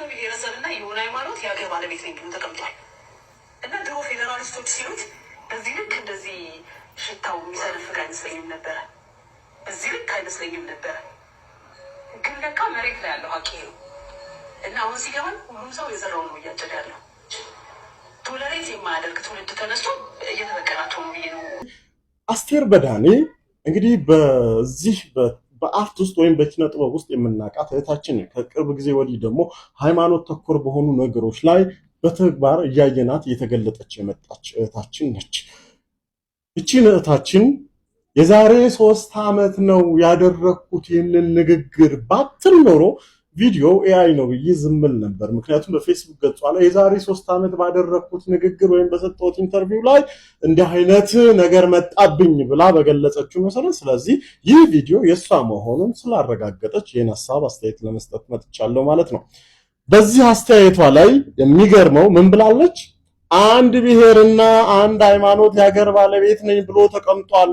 ብሔረሰብና የሆነ ሃይማኖት የሀገር ባለቤት ነኝ ብሎ ተቀምጧል እና ድሮ ፌዴራሊስቶች ሲሉት በዚህ ልክ እንደዚህ ሽታው የሚሰነፍግ አይመስለኝም ነበረ። በዚህ ልክ አይመስለኝም ነበረ። ግን ለካ መሬት ላይ ያለው ሀቅ ነው እና አሁን ሲገባን ሁሉም ሰው የዘራው ነው እያጨደ ያለው። ቶለሬት የማያደርግ ትውልድ ተነስቶ እየተበቀላቸው ነው ብዬ ነው። አስቴር በዳኔ እንግዲህ በዚህ በአርት ውስጥ ወይም በኪነ ጥበብ ውስጥ የምናውቃት እህታችን ከቅርብ ጊዜ ወዲህ ደግሞ ሃይማኖት ተኮር በሆኑ ነገሮች ላይ በተግባር እያየናት እየተገለጠች የመጣች እህታችን ነች። እቺን እህታችን የዛሬ 3 ዓመት ነው ያደረኩት ይህንን ንግግር ባትል ኖሮ ቪዲዮ ኤአይ ነው ብዬ ዝምል ነበር። ምክንያቱም በፌስቡክ ገጿ ላይ የዛሬ 3 ዓመት ባደረኩት ንግግር ወይም በሰጠሁት ኢንተርቪው ላይ እንዲህ አይነት ነገር መጣብኝ ብላ በገለጸችው መሰረት፣ ስለዚህ ይህ ቪዲዮ የሷ መሆኑን ስላረጋገጠች ይህን ሐሳብ አስተያየት ለመስጠት መጥቻለሁ ማለት ነው። በዚህ አስተያየቷ ላይ የሚገርመው ምን ብላለች? አንድ ብሔርና አንድ ሃይማኖት የሀገር ባለቤት ነኝ ብሎ ተቀምጧል።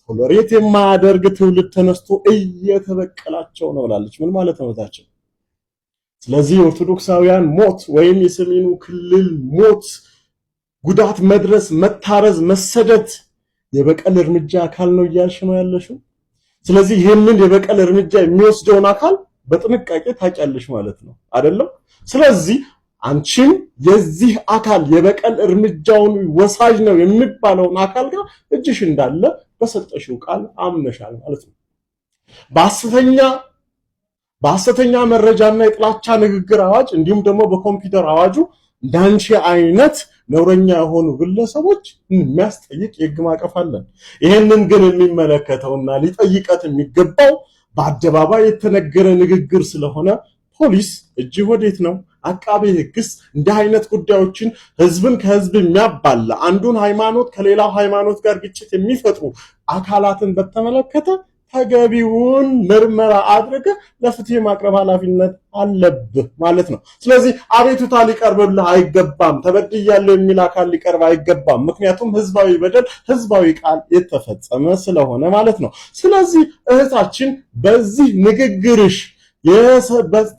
ቶለሬት የማያደርግ ትውልድ ተነስቶ እየተበቀላቸው ነው ብላለች። ምን ማለት ነው ታችን? ስለዚህ ኦርቶዶክሳውያን ሞት ወይም የሰሜኑ ክልል ሞት፣ ጉዳት መድረስ፣ መታረዝ፣ መሰደት የበቀል እርምጃ አካል ነው እያልሽ ነው ያለሽው። ስለዚህ ይህንን የበቀል እርምጃ የሚወስደውን አካል በጥንቃቄ ታውቂያለሽ ማለት ነው አይደለም? ስለዚህ አንቺም የዚህ አካል የበቀል እርምጃውን ወሳጅ ነው የሚባለውን አካል ጋር እጅሽ እንዳለ በሰጠሽው ቃል አምነሻል ማለት ነው። በሐሰተኛ መረጃና የጥላቻ ንግግር አዋጅ እንዲሁም ደግሞ በኮምፒውተር አዋጁ እንዳንቺ አይነት ነውረኛ የሆኑ ግለሰቦች የሚያስጠይቅ የሕግ ማዕቀፍ አለን። ይሄንን ግን የሚመለከተውና ሊጠይቀት የሚገባው በአደባባይ የተነገረ ንግግር ስለሆነ ፖሊስ እጅ ወዴት ነው? አቃቤ ሕግስ እንዲህ አይነት ጉዳዮችን ህዝብን ከህዝብ የሚያባላ አንዱን ሃይማኖት ከሌላው ሃይማኖት ጋር ግጭት የሚፈጥሩ አካላትን በተመለከተ ተገቢውን ምርመራ አድርገ ለፍትህ ማቅረብ ኃላፊነት አለብህ ማለት ነው። ስለዚህ አቤቱታ ሊቀርብልህ አይገባም። ተበድያለሁ የሚል አካል ሊቀርብ አይገባም። ምክንያቱም ህዝባዊ በደል ህዝባዊ ቃል የተፈጸመ ስለሆነ ማለት ነው። ስለዚህ እህታችን በዚህ ንግግርሽ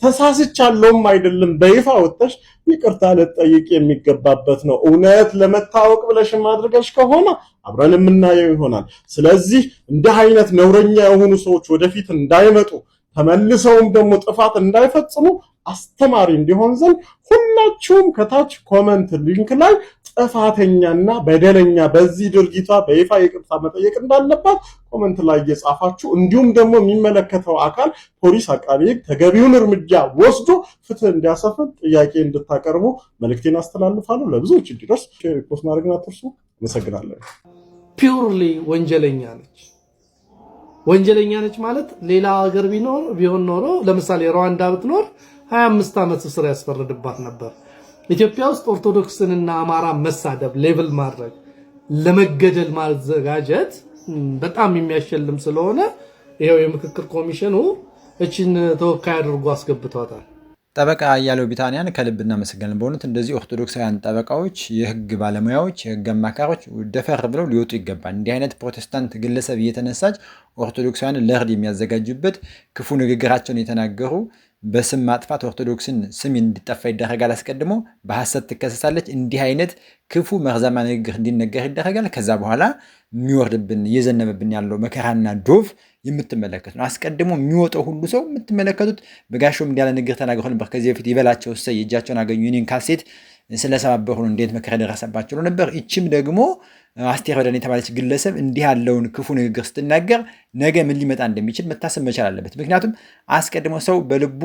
ተሳስቻለሁም አይደለም በይፋ ወጥተሽ ይቅርታ ልትጠይቅ የሚገባበት ነው። እውነት ለመታወቅ ብለሽ ማድረግሽ ከሆነ አብረን የምናየው ይሆናል። ስለዚህ እንዲህ አይነት ነውረኛ የሆኑ ሰዎች ወደፊት እንዳይመጡ ተመልሰውም ደግሞ ጥፋት እንዳይፈጽሙ አስተማሪ እንዲሆን ዘንድ ሁላችሁም ከታች ኮሜንት ሊንክ ላይ ጥፋተኛና በደለኛ በዚህ ድርጊቷ በይፋ ይቅርታ መጠየቅ እንዳለባት ኮሜንት ላይ እየጻፋችሁ እንዲሁም ደግሞ የሚመለከተው አካል ፖሊስ፣ አቃቤ ሕግ ተገቢውን እርምጃ ወስዶ ፍትህ እንዲያሰፍን ጥያቄ እንድታቀርቡ መልእክቴን አስተላልፋለሁ። ለብዙዎች እንዲደርስ ፖስት ማድረግን አትርሱ። አመሰግናለሁ። ፒውርሊ ወንጀለኛ ነች ማለት ሌላ ሀገር ቢሆን ኖሮ ለምሳሌ ሩዋንዳ ብትኖር 25 ዓመት እስር ያስፈርድባት ነበር። ኢትዮጵያ ውስጥ ኦርቶዶክስንና አማራ መሳደብ፣ ሌቭል ማድረግ፣ ለመገደል ማዘጋጀት በጣም የሚያሸልም ስለሆነ ይሄው የምክክር ኮሚሽኑ እቺን ተወካይ አድርጎ አስገብቷታል። ጠበቃ አያሌው ቢታንያን ከልብ እናመሰግናለን። በእውነት እንደዚህ ኦርቶዶክሳውያን ጠበቃዎች፣ የህግ ባለሙያዎች፣ የህግ አማካሪዎች ደፈር ብለው ሊወጡ ይገባል። እንዲህ አይነት ፕሮቴስታንት ግለሰብ እየተነሳች ኦርቶዶክሳውያን ለእርድ የሚያዘጋጁበት ክፉ ንግግራቸውን የተናገሩ በስም ማጥፋት ኦርቶዶክስን ስም እንዲጠፋ ይደረጋል። አስቀድሞ በሐሰት ትከሰሳለች። እንዲህ አይነት ክፉ መርዛማ ንግግር እንዲነገር ይደረጋል። ከዛ በኋላ የሚወርድብን እየዘነበብን ያለው መከራና ዶፍ የምትመለከቱ ነው። አስቀድሞ የሚወጣው ሁሉ ሰው የምትመለከቱት በጋሾም እንዲያለ ንግግር ተናግረው ነበር። ከዚህ በፊት ይበላቸው እሰይ እጃቸውን አገኙ እኔን ካሴት ስለሰባበሩ ነው እንዴት መከራ ደረሰባቸው ነበር። እቺም ደግሞ አስቴር በዳኔ የተባለች ግለሰብ እንዲህ ያለውን ክፉ ንግግር ስትናገር ነገ ምን ሊመጣ እንደሚችል መታሰብ መቻል አለበት። ምክንያቱም አስቀድሞ ሰው በልቡ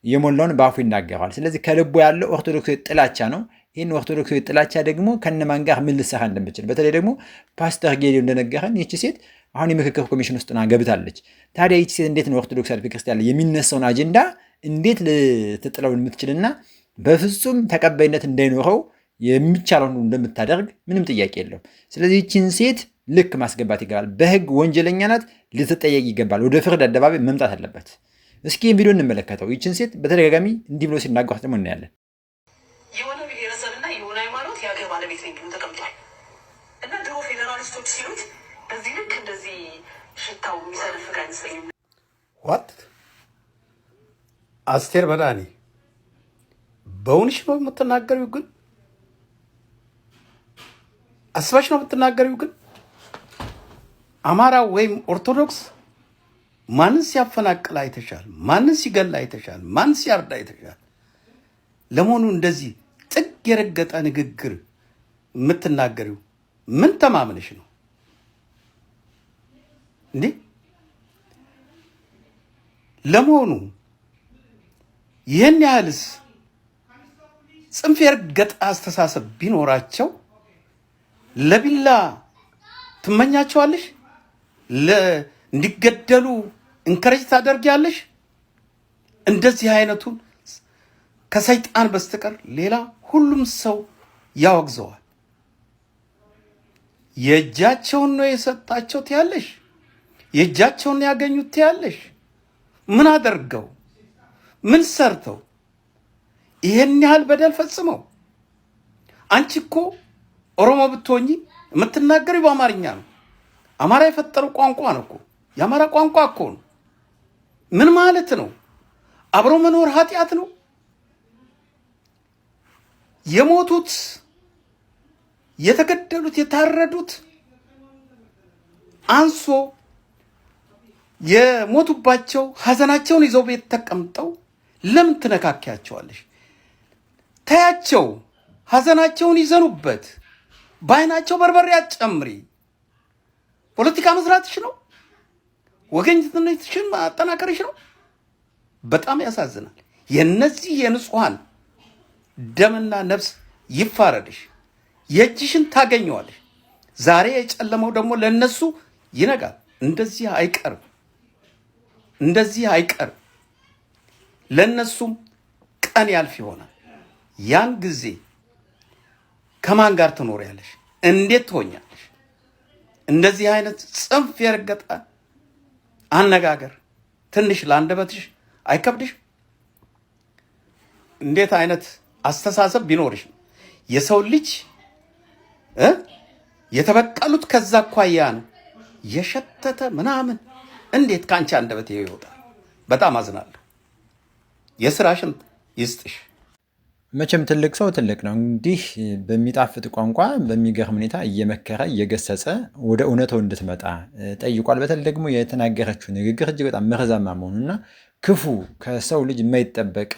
የሞላውን በአፉ ይናገራል። ስለዚህ ከልቡ ያለው ኦርቶዶክሳዊ ጥላቻ ነው። ይህን ኦርቶዶክሳዊ ጥላቻ ደግሞ ከነማን ጋር ምን ልሰራ እንደምችል በተለይ ደግሞ ፓስተር ጌዲዮ እንደነገረን ይቺ ሴት አሁን የምክክር ኮሚሽን ውስጥ ገብታለች። ታዲያ ይቺ ሴት እንዴት ነው ኦርቶዶክሳዊ ቤተክርስቲያን ላይ የሚነሳውን አጀንዳ እንዴት ልትጥለው የምትችልና በፍጹም ተቀባይነት እንዳይኖረው የሚቻለውን እንደምታደርግ ምንም ጥያቄ የለውም። ስለዚህ ይህችን ሴት ልክ ማስገባት ይገባል። በህግ ወንጀለኛ ናት፣ ልትጠየቅ ይገባል። ወደ ፍርድ አደባባይ መምጣት አለበት። እስኪ ቪዲዮ እንመለከተው። ይህችን ሴት በተደጋጋሚ እንዲህ ብሎ ሲናገራት ደግሞ እናያለን። የሆነ ብሔረሰብና የሆነ ሃይማኖት የሀገር ባለቤት ነኝ ብሎ ተቀምጧል እና ድሮ ፌዴራሊስቶች ሲሉት በዚህ ልክ እንደዚህ ሽታው የሚሰነፍግ አይመስለኝም። አስቴር በዳኔ በእውነትሽ ነው የምትናገሪው? ግን አስባሽ ነው የምትናገሪው? ግን አማራ ወይም ኦርቶዶክስ ማንን ሲያፈናቅል አይተሻል? ማንን ሲገላ አይተሻል? ማንን ሲያርዳ አይተሻል? ለመሆኑ እንደዚህ ጥግ የረገጠ ንግግር የምትናገሪው ምን ተማምነሽ ነው እንዴ? ለመሆኑ ይህን ያህልስ ጽንፍ የረገጠ አስተሳሰብ ቢኖራቸው ለቢላ ትመኛቸዋለሽ? እንዲገደሉ እንከረጅ ታደርጊያለሽ? እንደዚህ አይነቱን ከሰይጣን በስተቀር ሌላ ሁሉም ሰው ያወግዘዋል። የእጃቸውን ነው የሰጣቸው ትያለሽ? የእጃቸውን ያገኙት ትያለሽ? ምን አደርገው? ምን ሰርተው ይሄን ያህል በደል ፈጽመው? አንቺ እኮ ኦሮሞ ብትሆኚ የምትናገሪው በአማርኛ ነው። አማራ የፈጠረው ቋንቋ ነው እኮ። የአማራ ቋንቋ እኮ ነው። ምን ማለት ነው? አብሮ መኖር ኃጢአት ነው? የሞቱት፣ የተገደሉት፣ የታረዱት አንሶ የሞቱባቸው ሐዘናቸውን ይዘው ቤት ተቀምጠው ለምን ትነካኪያቸዋለሽ? ታያቸው፣ ሐዘናቸውን ይዘኑበት። በአይናቸው በርበሬ አትጨምሪ። ፖለቲካ መስራትሽ ነው? ወገኝተኝነትሽን ማጠናከርሽ ነው? በጣም ያሳዝናል። የነዚህ የንጹሃን ደምና ነፍስ ይፋረድሽ። የእጅሽን ታገኘዋለሽ። ዛሬ የጨለመው ደግሞ ለነሱ ይነጋል። እንደዚህ አይቀርም፣ እንደዚህ አይቀርም። ለነሱም ቀን ያልፍ ይሆናል። ያን ጊዜ ከማን ጋር ትኖሪያለሽ? እንዴት ትሆኛለሽ? እንደዚህ አይነት ጽንፍ የረገጠ አነጋገር ትንሽ ለአንደበትሽ አይከብድሽ? እንዴት አይነት አስተሳሰብ ቢኖርሽ ነው? የሰው ልጅ የተበቀሉት ከዛ አኳያ ነው። የሸተተ ምናምን እንዴት ከአንቺ አንደበት ይወጣል? በጣም አዝናለሁ። የስራሽን ይስጥሽ። መቼም ትልቅ ሰው ትልቅ ነው። እንዲህ በሚጣፍጥ ቋንቋ በሚገርም ሁኔታ እየመከረ እየገሰጸ ወደ እውነታው እንድትመጣ ጠይቋል። በተለይ ደግሞ የተናገረችው ንግግር እጅግ በጣም መርዛማ መሆኑና ክፉ ከሰው ልጅ የማይጠበቅ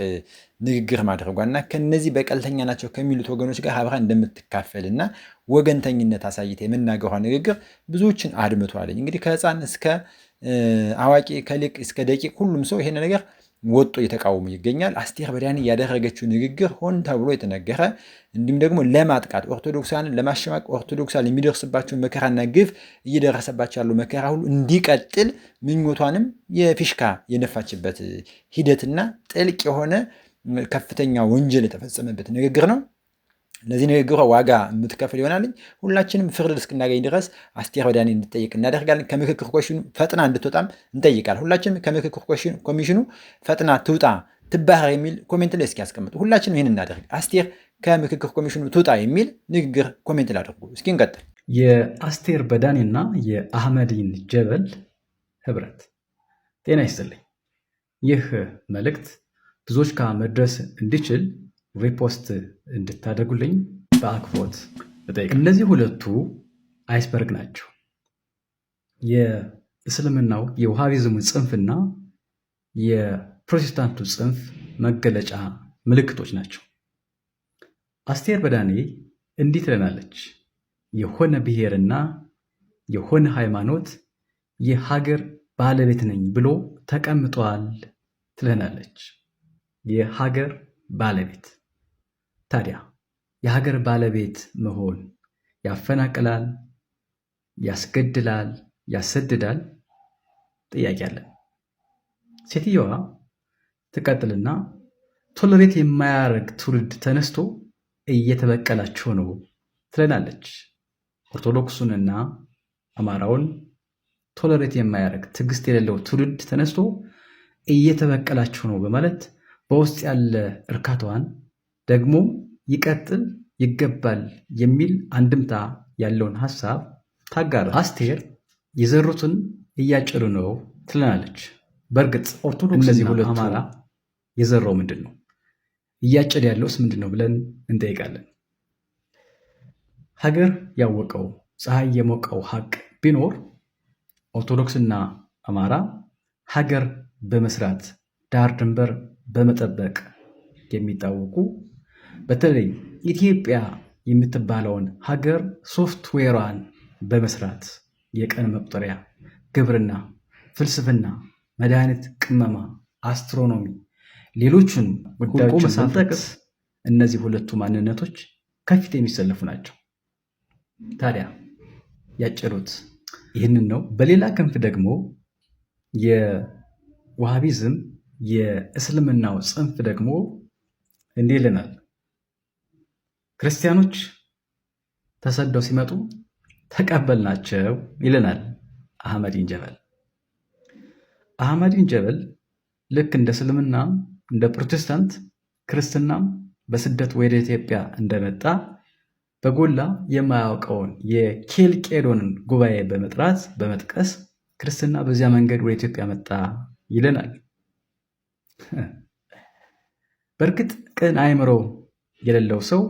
ንግግር ማድረጓና ከነዚህ በቀልተኛ ናቸው ከሚሉት ወገኖች ጋር አብራ እንደምትካፈልና ወገንተኝነት አሳይታ የመናገሯ ንግግር ብዙዎችን አድምቷለኝ። እንግዲህ ከህፃን እስከ አዋቂ ከሊቅ እስከ ደቂቅ ሁሉም ሰው ይሄን ነገር ወጦ እየተቃወሙ ይገኛል። አስቴር በዳኔ ያደረገችው ንግግር ሆን ተብሎ የተነገረ እንዲሁም ደግሞ ለማጥቃት ኦርቶዶክሳንን ለማሸማቅ ኦርቶዶክሳን የሚደርስባቸው መከራና ግፍ እየደረሰባቸው ያለው መከራ ሁሉ እንዲቀጥል ምኞቷንም የፊሽካ የነፋችበት ሂደትና ጥልቅ የሆነ ከፍተኛ ወንጀል የተፈጸመበት ንግግር ነው። ለዚህ ንግግሯ ዋጋ የምትከፍል ይሆናልኝ። ሁላችንም ፍርድ እስክናገኝ ድረስ አስቴር በዳኔ እንድትጠይቅ እናደርጋለን። ከምክክር ኮሚሽኑ ፈጥና እንድትወጣም እንጠይቃለን። ሁላችንም ከምክክር ኮሚሽኑ ፈጥና ትውጣ ትባረር የሚል ኮሜንት ላይ እስኪ ያስቀምጡ። ሁላችንም ይህን እናደርግ። አስቴር ከምክክር ኮሚሽኑ ትውጣ የሚል ንግግር ኮሜንት ላይ አድርጉ። እስኪ እንቀጥል። የአስቴር በዳኔና የአህመዲን ጀበል ህብረት። ጤና ይስጥልኝ። ይህ መልእክት ብዙዎች ጋር መድረስ እንዲችል ሪፖስት እንድታደርጉልኝ በአክብሮት እጠይቃለሁ። እነዚህ ሁለቱ አይስበርግ ናቸው። የእስልምናው የውሃቢዝሙ ጽንፍና የፕሮቴስታንቱ ጽንፍ መገለጫ ምልክቶች ናቸው። አስቴር በዳኔ እንዲህ ትለናለች። የሆነ ብሔርና የሆነ ሃይማኖት የሀገር ባለቤት ነኝ ብሎ ተቀምጧል ትለናለች። የሀገር ባለቤት ታዲያ የሀገር ባለቤት መሆን ያፈናቅላል፣ ያስገድላል፣ ያሰድዳል? ጥያቄ አለን። ሴትየዋ ትቀጥልና ቶለሬት የማያደርግ ትውልድ ተነስቶ እየተበቀላቸው ነው ትለናለች። ኦርቶዶክሱንና አማራውን ቶለሬት የማያደርግ ትዕግስት የሌለው ትውልድ ተነስቶ እየተበቀላቸው ነው በማለት በውስጥ ያለ እርካታዋን ደግሞ ይቀጥል ይገባል የሚል አንድምታ ያለውን ሐሳብ ታጋራ። አስቴር የዘሩትን እያጨዱ ነው ትለናለች። በእርግጥ ኦርቶዶክስና አማራ የዘራው ምንድን ነው? እያጨደ ያለውስ ምንድን ነው ብለን እንጠይቃለን። ሀገር ያወቀው ፀሐይ የሞቀው ሀቅ ቢኖር ኦርቶዶክስና አማራ ሀገር በመስራት ዳር ድንበር በመጠበቅ የሚታወቁ በተለይ ኢትዮጵያ የምትባለውን ሀገር ሶፍትዌሯን በመስራት የቀን መቁጠሪያ፣ ግብርና፣ ፍልስፍና፣ መድኃኒት ቅመማ፣ አስትሮኖሚ፣ ሌሎቹን ጉዳዮችን ሳንጠቅስ እነዚህ ሁለቱ ማንነቶች ከፊት የሚሰለፉ ናቸው። ታዲያ ያጨሩት ይህንን ነው። በሌላ ክንፍ ደግሞ የዋሃቢዝም የእስልምናው ጽንፍ ደግሞ እንዲህ ይለናል። ክርስቲያኖች ተሰደው ሲመጡ ተቀበልናቸው ይለናል አህመዲን ጀበል። አህመዲን ጀበል ልክ እንደ እስልምና እንደ ፕሮቴስታንት ክርስትናም በስደት ወደ ኢትዮጵያ እንደመጣ በጎላ የማያውቀውን የኬልቄዶንን ጉባኤ በመጥቀስ ክርስትና በዚያ መንገድ ወደ ኢትዮጵያ መጣ ይለናል። በእርግጥ ቅን አእምሮ የሌለው ሰው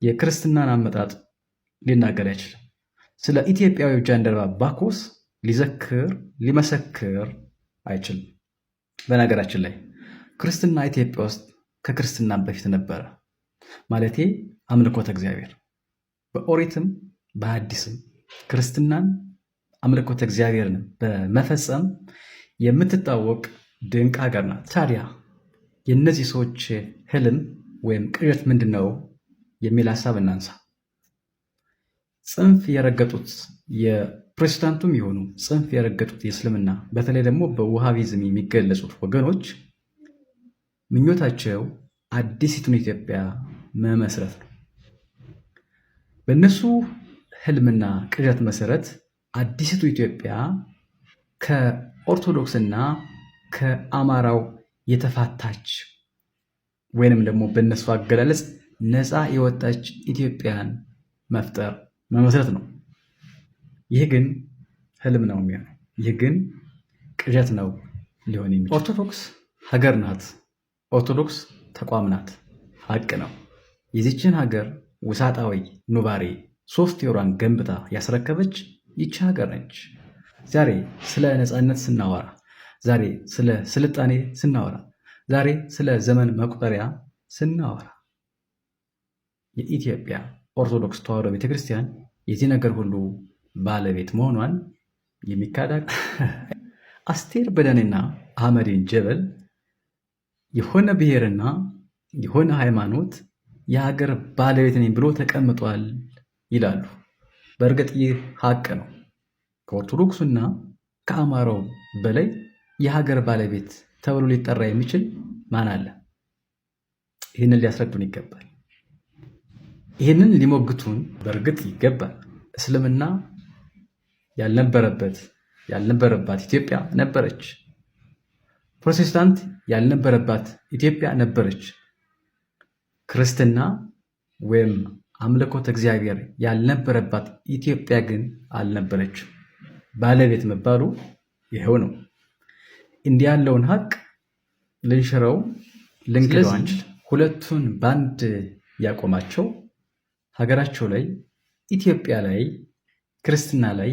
የክርስትናን አመጣጥ ሊናገር አይችልም። ስለ ኢትዮጵያዊ ጃንደረባ ባኮስ ሊመሰክር አይችልም። በነገራችን ላይ ክርስትና ኢትዮጵያ ውስጥ ከክርስትና በፊት ነበረ። ማለቴ አምልኮተ እግዚአብሔር በኦሪትም በሐዲስም ክርስትናን አምልኮተ እግዚአብሔርን በመፈጸም የምትታወቅ ድንቅ ሀገር ናት። ታዲያ የእነዚህ ሰዎች ህልም ወይም ቅዠት ምንድን ነው የሚል ሀሳብ እናንሳ። ጽንፍ የረገጡት የፕሮቴስታንቱም የሆኑ ጽንፍ የረገጡት የእስልምና በተለይ ደግሞ በውሃቢዝም የሚገለጹት ወገኖች ምኞታቸው አዲሲቱን ኢትዮጵያ መመስረት ነው። በእነሱ ህልምና ቅዠት መሰረት አዲሲቱ ኢትዮጵያ ከኦርቶዶክስና ከአማራው የተፋታች ወይንም ደግሞ በእነሱ አገላለጽ ነፃ የወጣች ኢትዮጵያን መፍጠር መመስረት ነው። ይህ ግን ህልም ነው የሚሆነው። ይህ ግን ቅዠት ነው ሊሆን የሚችል። ኦርቶዶክስ ሀገር ናት። ኦርቶዶክስ ተቋም ናት። ሀቅ ነው። የዚችን ሀገር ውሳጣዊ ኑባሬ ሶፍትዌሯን ገንብታ ያስረከበች ይቺ ሀገር ነች። ዛሬ ስለ ነፃነት ስናወራ፣ ዛሬ ስለ ስልጣኔ ስናወራ፣ ዛሬ ስለ ዘመን መቁጠሪያ ስናወራ የኢትዮጵያ ኦርቶዶክስ ተዋሕዶ ቤተክርስቲያን የዚህ ነገር ሁሉ ባለቤት መሆኗን የሚካድ አስቴር በዳኔና አህመዲን ጀበል የሆነ ብሔርና የሆነ ሃይማኖት የሀገር ባለቤት ነኝ ብሎ ተቀምጧል ይላሉ። በእርግጥ ይህ ሀቅ ነው። ከኦርቶዶክሱና ከአማራው በላይ የሀገር ባለቤት ተብሎ ሊጠራ የሚችል ማን አለ? ይህንን ሊያስረዱን ይገባል። ይህንን ሊሞግቱን በእርግጥ ይገባል። እስልምና ያልነበረባት ኢትዮጵያ ነበረች። ፕሮቴስታንት ያልነበረባት ኢትዮጵያ ነበረች። ክርስትና ወይም አምልኮተ እግዚአብሔር ያልነበረባት ኢትዮጵያ ግን አልነበረችም። ባለቤት መባሉ ይኸው ነው። እንዲህ ያለውን ሀቅ ልንሽረው ልንክደው አንችል። ሁለቱን በአንድ ያቆማቸው ሀገራቸው ላይ ኢትዮጵያ ላይ ክርስትና ላይ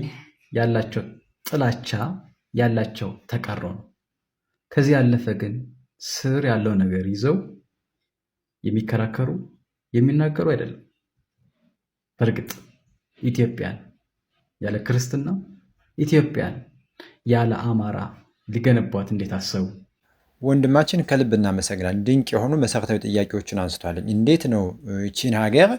ያላቸው ጥላቻ ያላቸው ተቃሮ ነው። ከዚህ ያለፈ ግን ስር ያለው ነገር ይዘው የሚከራከሩ የሚናገሩ አይደለም። በእርግጥ ኢትዮጵያን ያለ ክርስትና ኢትዮጵያን ያለ አማራ ሊገነቧት እንዴት አሰቡ? ወንድማችን ከልብ እናመሰግናል። ድንቅ የሆኑ መሰረታዊ ጥያቄዎችን አንስቷል። እንዴት ነው ይቺን ሀገር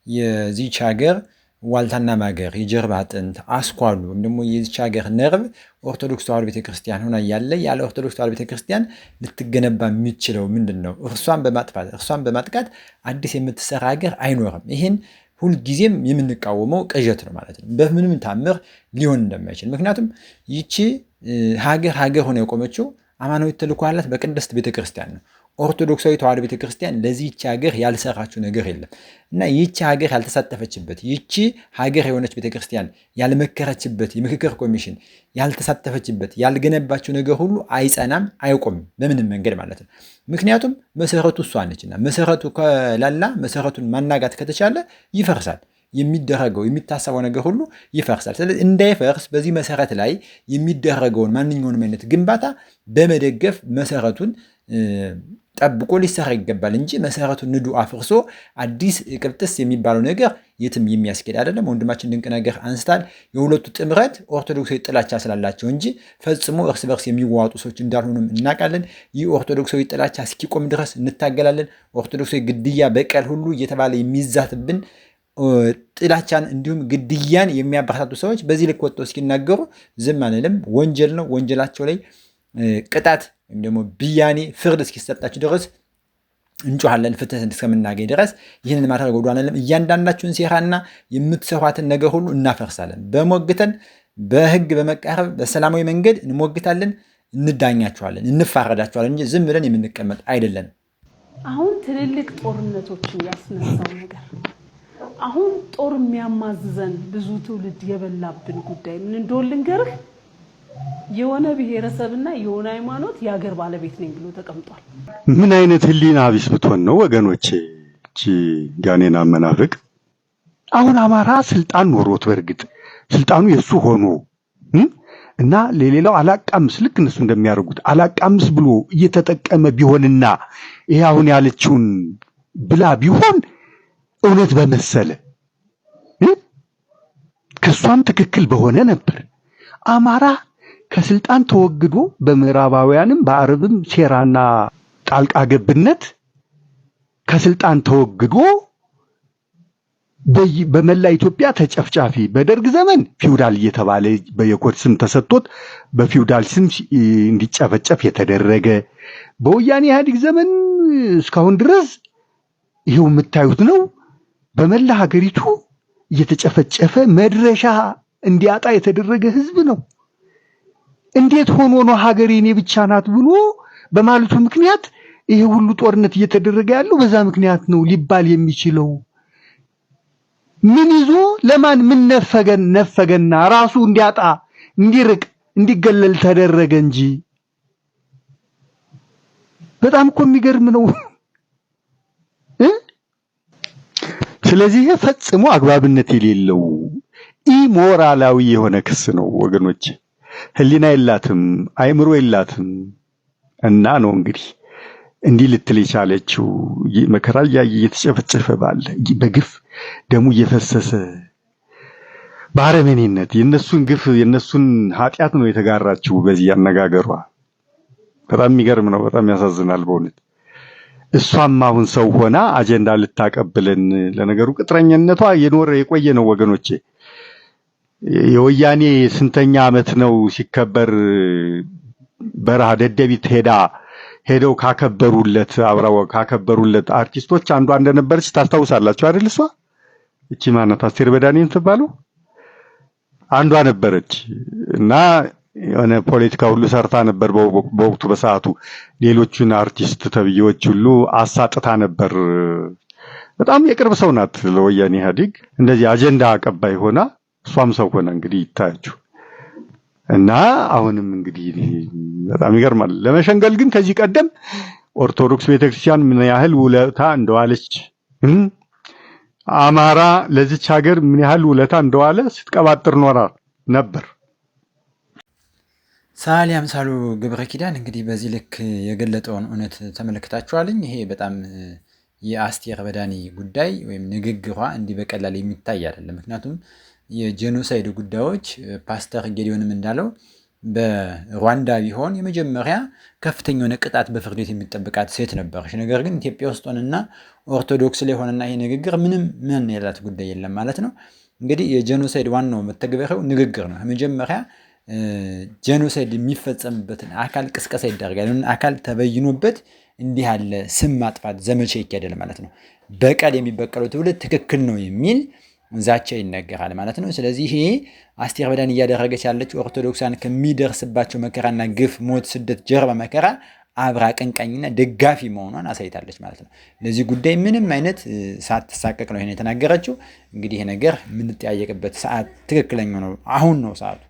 የዚች ሀገር ዋልታና ማገር የጀርባ አጥንት አስኳሉ ወይም ደግሞ የዚች ሀገር ነርቭ ኦርቶዶክስ ተዋሕዶ ቤተክርስቲያን ሆና ያለ ኦርቶዶክስ ተዋሕዶ ቤተክርስቲያን ልትገነባ የሚችለው ምንድን ነው? እርሷን በማጥቃት አዲስ የምትሰራ ሀገር አይኖርም። ይህን ሁልጊዜም የምንቃወመው ቅዠት ነው ማለት ነው። በምንም ታምር ሊሆን እንደማይችል። ምክንያቱም ይቺ ሀገር ሆነ የቆመችው አማናዊ ተልዕኮ ያላት በቅድስት ቤተክርስቲያን ነው። ኦርቶዶክሳዊ ተዋሕዶ ቤተክርስቲያን ለዚህች ሀገር ያልሰራችው ነገር የለም እና ይህች ሀገር ያልተሳተፈችበት ይህች ሀገር የሆነች ቤተክርስቲያን ያልመከረችበት የምክክር ኮሚሽን ያልተሳተፈችበት ያልገነባችው ነገር ሁሉ አይጸናም፣ አይቆምም በምንም መንገድ ማለት ነው። ምክንያቱም መሰረቱ እሷ ነችና መሰረቱ ከላላ መሰረቱን ማናጋት ከተቻለ ይፈርሳል። የሚደረገው የሚታሰበው ነገር ሁሉ ይፈርሳል። ስለዚህ እንዳይፈርስ በዚህ መሰረት ላይ የሚደረገውን ማንኛውንም አይነት ግንባታ በመደገፍ መሰረቱን ጠብቆ ሊሰራ ይገባል እንጂ መሰረቱን ንዱ አፍርሶ አዲስ ቅብጥስ የሚባለው ነገር የትም የሚያስኬድ አይደለም። ወንድማችን ድንቅ ነገር አንስታል። የሁለቱ ጥምረት ኦርቶዶክሳዊ ጥላቻ ስላላቸው እንጂ ፈጽሞ እርስ በርስ የሚዋጡ ሰዎች እንዳልሆኑም እናውቃለን። ይህ ኦርቶዶክሳዊ ጥላቻ እስኪቆም ድረስ እንታገላለን። ኦርቶዶክሳዊ ግድያ፣ በቀል ሁሉ እየተባለ የሚዛትብን ጥላቻን እንዲሁም ግድያን የሚያበረታቱ ሰዎች በዚህ ልክ ወጥተው እስኪናገሩ ዝም አንልም። ወንጀል ነው። ወንጀላቸው ላይ ቅጣት ወይም ደግሞ ብያኔ ፍርድ እስኪሰጣችሁ ድረስ እንጮሃለን። ፍትህ እስከምናገኝ ድረስ ይህንን ማድረግ ወደ አንልም። እያንዳንዳችሁን ሴራና የምትሰሯትን ነገር ሁሉ እናፈርሳለን። በሞግተን በህግ በመቃረብ በሰላማዊ መንገድ እንሞግታለን፣ እንዳኛችኋለን፣ እንፋረዳችኋለን እንጂ ዝም ብለን የምንቀመጥ አይደለንም። አሁን ትልልቅ ጦርነቶችን ያስነሳው ነገር አሁን ጦር የሚያማዝዘን ብዙ ትውልድ የበላብን ጉዳይ ምን እንደሆነ ልንገርህ። የሆነ ብሔረሰብና የሆነ ሃይማኖት የሀገር ባለቤት ነኝ ብሎ ተቀምጧል። ምን አይነት ህሊና ቢስ ብትሆን ነው ወገኖቼ እቺ ጋኔና መናፍቅ? አሁን አማራ ስልጣን ኖሮት በርግጥ ስልጣኑ የሱ ሆኖ እና ለሌላው አላቃምስ ልክ እነሱ እንደሚያደርጉት አላቃምስ ብሎ እየተጠቀመ ቢሆንና ይሄ አሁን ያለችውን ብላ ቢሆን እውነት በመሰለ ከሷም ትክክል በሆነ ነበር። አማራ ከስልጣን ተወግዶ በምዕራባውያንም በአረብም ሴራና ጣልቃ ገብነት ከስልጣን ተወግዶ በመላ ኢትዮጵያ ተጨፍጫፊ በደርግ ዘመን ፊውዳል እየተባለ በየኮድ ስም ተሰጥቶት በፊውዳል ስም እንዲጨፈጨፍ የተደረገ በወያኔ ኢህአዴግ ዘመን እስካሁን ድረስ ይሄው የምታዩት ነው። በመላ ሀገሪቱ እየተጨፈጨፈ መድረሻ እንዲያጣ የተደረገ ህዝብ ነው። እንዴት ሆኖ ነው ሀገሬ የኔ ብቻ ናት ብሎ በማለቱ ምክንያት ይሄ ሁሉ ጦርነት እየተደረገ ያለው በዛ ምክንያት ነው ሊባል የሚችለው? ምን ይዞ ለማን ምን ነፈገና ራሱ እንዲያጣ እንዲርቅ እንዲገለል ተደረገ እንጂ በጣም እኮ የሚገርም ነው። ስለዚህ ፈጽሞ አግባብነት የሌለው ኢሞራላዊ የሆነ ክስ ነው ወገኖች። ህሊና የላትም፣ አይምሮ የላትም እና ነው እንግዲህ እንዲህ ልትል የቻለችው። መከራ እየተጨፈጨፈ ባለ በግፍ ደሙ እየፈሰሰ ባረመኔነት የነሱን ግፍ የነሱን ኃጢያት ነው የተጋራችው በዚህ አነጋገሯ። በጣም የሚገርም ነው። በጣም ያሳዝናል በእውነት። እሷም አሁን ሰው ሆና አጀንዳ ልታቀብለን፣ ለነገሩ ቅጥረኝነቷ የቆየ ነው ወገኖቼ። የወያኔ ስንተኛ ዓመት ነው ሲከበር በረሃ ደደቢት ሄደው ካከበሩለት አብራው ካከበሩለት አርቲስቶች አንዷ እንደነበረች ታስታውሳላችሁ አይደል? እሷ እቺ ማናት አስቴር በዳኔ የምትባለው አንዷ ነበረች እና የሆነ ፖለቲካ ሁሉ ሰርታ ነበር በወቅቱ በሰዓቱ ሌሎቹን አርቲስት ተብዬዎች ሁሉ አሳጥታ ነበር። በጣም የቅርብ ሰው ናት ለወያኔ ኢህአዴግ። እንደዚህ አጀንዳ አቀባይ ሆና እሷም ሰው ሆነ እንግዲህ ይታያችሁ እና አሁንም እንግዲህ በጣም ይገርማል። ለመሸንገል ግን ከዚህ ቀደም ኦርቶዶክስ ቤተክርስቲያን ምን ያህል ውለታ እንደዋለች አማራ ለዚች ሀገር ምን ያህል ውለታ እንደዋለ ስትቀባጥር ኖራ ነበር። ሳሊ አምሳሉ ገብረ ኪዳን እንግዲህ በዚህ ልክ የገለጠውን እውነት ተመልክታችኋልኝ። ይሄ በጣም የአስቴር በዳኔ ጉዳይ ወይም ንግግሯ እንዲህ በቀላል የሚታይ አይደለም። ምክንያቱም የጄኖሳይድ ጉዳዮች ፓስተር ጌዲዮንም እንዳለው በሩዋንዳ ቢሆን የመጀመሪያ ከፍተኛ የሆነ ቅጣት በፍርድ ቤት የሚጠብቃት ሴት ነበረች። ነገር ግን ኢትዮጵያ ውስጥ ሆነና ኦርቶዶክስ ላይ ሆነና ይሄ ንግግር ምን ያላት ጉዳይ የለም ማለት ነው። እንግዲህ የጄኖሳይድ ዋናው መተግበሪያው ንግግር ነው። መጀመሪያ ጄኖሳይድ የሚፈጸምበትን አካል ቅስቀሳ ይደረጋል። አካል ተበይኖበት እንዲህ ያለ ስም ማጥፋት ዘመቻ ይካሄዳል ማለት ነው። በቀል የሚበቀለው ትውልድ ትክክል ነው የሚል ዛቻ ይነገራል ማለት ነው። ስለዚህ ይሄ አስቴር በዳኔ እያደረገች ያለችው ኦርቶዶክሳን ከሚደርስባቸው መከራና ግፍ፣ ሞት፣ ስደት ጀርባ መከራ አብራ አቀንቃኝና ደጋፊ መሆኗን አሳይታለች ማለት ነው። ለዚህ ጉዳይ ምንም አይነት ሳትሳቀቅ ነው ይሄን የተናገረችው። እንግዲህ ይሄ ነገር የምንጠያየቅበት ሰዓት ትክክለኛው ነው። አሁን ነው ሰዓቱ።